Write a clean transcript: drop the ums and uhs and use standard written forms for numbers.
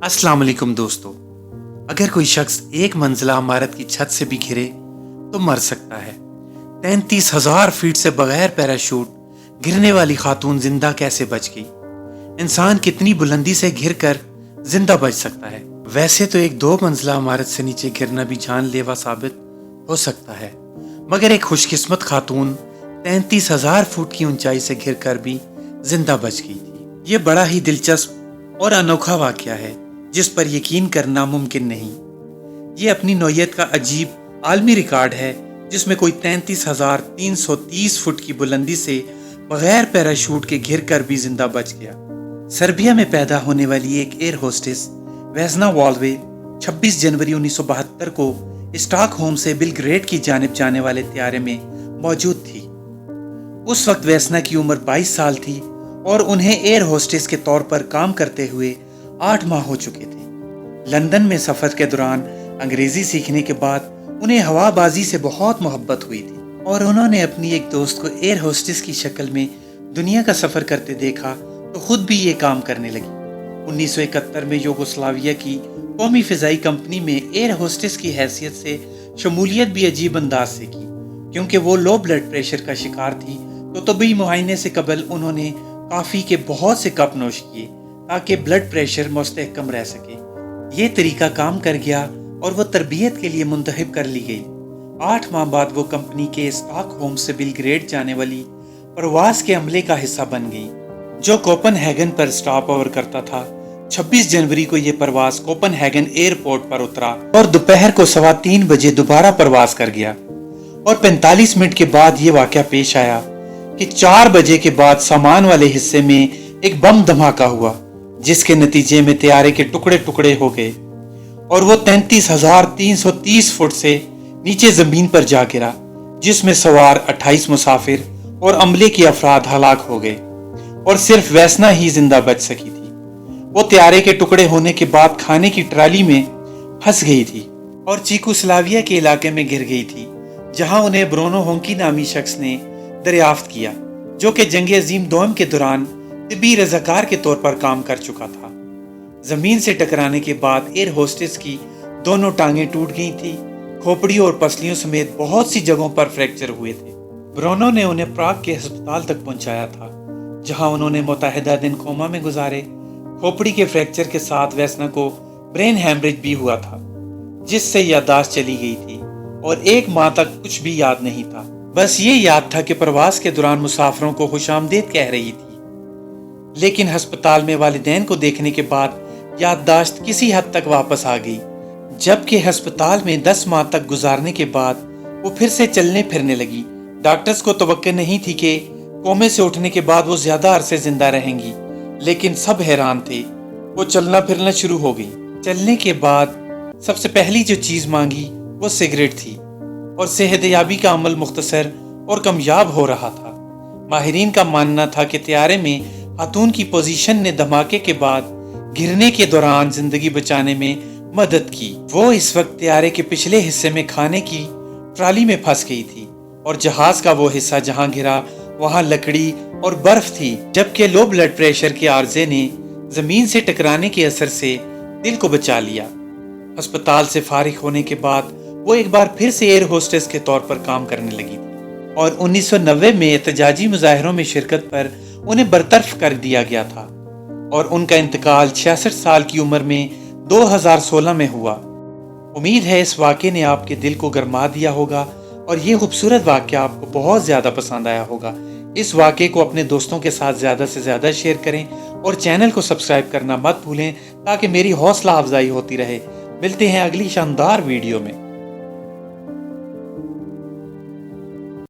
अस्सलाम वालेकुम दोस्तों। अगर कोई शख्स एक मंजिला इमारत की छत से भी गिरे तो मर सकता है। 33,000 फीट से बगैर पैराशूट गिरने वाली खातून जिंदा कैसे बच गई? इंसान कितनी बुलंदी से गिरकर जिंदा बच सकता है? वैसे तो एक 2 मंजिला इमारत से नीचे गिरना भी जानलेवा साबित हो सकता है, मगर एक खुशकिस्मत खातून 33,000 फुट की ऊंचाई से गिरकर भी जिंदा बच गई थी। ये बड़ा ही दिलचस्प और अनोखा वाकया है जिस पर यकीन करना मुमकिन नहीं। ये अपनी नौयत का अजीब आलमी रिकॉर्ड है जिसमें कोई 33,330 फुट की बुलंदी से बगैर पैराशूट के गिरकर भी जिंदा बच गया। सर्बिया में पैदा होने वाली एक एयर होस्टेस वेस्ना वॉल्वे 26 जनवरी 1972 को स्टॉकहोम से बेलग्रेड की जानिब जाने वाले त्यारे में मौजूद थी। उस वक्त वेस्ना की उम्र 22 साल थी और उन्हें एयर होस्टेस के तौर पर काम करते हुए 8 माह हो चुके थे। लंदन में सफर के दौरान अंग्रेजी सीखने के बाद उन्हें हवाबाजी से बहुत मोहब्बत हुई थी और उन्होंने अपनी एक दोस्त को एयर होस्टेस की शक्ल में दुनिया का सफर करते देखा तो खुद भी ये काम करने लगी। 1971 में यूगोस्लाविया की कौमी फिजाई कंपनी में एयर होस्टेस की हैसियत से शमूलियत भी अजीब अंदाज से की। क्योंकि वो लो ब्लड प्रेशर का शिकार थी तो तबी मुआयने से कबल उन्होंने काफ़ी के बहुत से कप नोश किए ताकि ब्लड प्रेशर मुस्तहकम रह सके। ये तरीका काम कर गया और वो तरबियत के लिए मुंतखब कर ली गई। 8 माह बाद वो कंपनी के स्टॉकहोम से बेलग्रेड जाने वाली प्रवास के अमले का हिस्सा बन गई जो कोपनहेगन पर स्टॉप ओवर करता था। 26 जनवरी को यह प्रवास कोपनहेगन एयरपोर्ट पर उतरा और दोपहर को 3:15 बजे दोबारा प्रवास कर गया और 45 मिनट के बाद ये वाकया पेश आया कि 4 बजे के बाद सामान वाले हिस्से में एक बम धमाका हुआ जिसके नतीजे में तैयारे के टुकड़े टुकड़े हो गए और वो 33,330 फुट से नीचे जमीन पर जा गिरा जिसमें सवार 28 मुसाफिर और अमले के अफराद हलाक हो गए और सिर्फ वेस्ना ही जिंदा बच सकी थी। वो तैयारे के टुकड़े होने के बाद खाने की ट्राली में फंस गई थी और चीकोस्लाविया के इलाके में गिर गई थी जहां उन्हें ब्रोनो होंकी नामी शख्स ने दरियाफ्त किया जो कि जंग अजीम दोम के दौरान तिब्बी रजाकार के तौर पर काम कर चुका था। जमीन से टकराने के बाद एयर होस्टेस की दोनों टांगें टूट गई थी। खोपड़ी और पसलियों समेत बहुत सी जगहों पर फ्रैक्चर हुए थे। ब्रोनो ने उन्हें प्राग के अस्पताल तक पहुंचाया था जहां उन्होंने मुतहदा दिन कोमा में गुजारे। खोपड़ी के फ्रैक्चर के साथ वेस्ना को ब्रेन हैमरेज भी हुआ था जिससे याददाश्त चली गई थी और 1 माह तक कुछ भी याद नहीं था। बस ये याद था कि प्रवास के दौरान मुसाफिरों को खुशामदीद कह रही थी। लेकिन अस्पताल में वालिदैन को देखने के बाद याददाश्त किसी हद तक वापस आ गई, जबकि अस्पताल में 10 माह तक गुजारने के बाद वो फिर से चलने फिरने लगी। डॉक्टर्स को तवक्को नहीं थी कि कोमे से उठने के बाद वो ज्यादा अरसे जिंदा रहेंगी, लेकिन सब हैरान थे। वो चलना फिरना शुरू हो गई। चलने के बाद सबसे पहली जो चीज मांगी वो सिगरेट थी और सेहतयाबी का अमल मुख्तसर और कामयाब हो रहा था। माहिरीन का मानना था कि तैयारे में खातून की पोजीशन ने धमाके के बाद गिरने के दौरान जिंदगी बचाने में मदद की। वो इस वक्त तैयारे के पिछले हिस्से में खाने की ट्राली में फंस गई थी और जहाज का वो हिस्सा जहां गिरा वहां लकड़ी और बर्फ थी, जबकि लो ब्लड प्रेशर के आर्जे ने जमीन से टकराने के असर से दिल को बचा लिया। अस्पताल से फारिग होने के बाद वो एक बार फिर से एयर होस्टेस के तौर पर काम करने लगी थी और 1990 में एहतजाजी मुजाहिरों में शिरकत पर उन्हें बरतरफ कर दिया गया था और उनका इंतकाल 66 साल की उम्र में 2016 में हुआ। उम्मीद है इस वाक़े ने आपके दिल को गरमा दिया होगा और ये खूबसूरत वाक़या आपको बहुत ज़्यादा पसंद आया होगा। इस वाक़े को अपने दोस्तों के साथ ज़्यादा से ज़्यादा शेयर करें और चैनल को सब्सक्राइब करना मत भूलें ताकि मेरी हौसला अफजाई होती रहे। मिलते हैं अगली शानदार वीडियो में।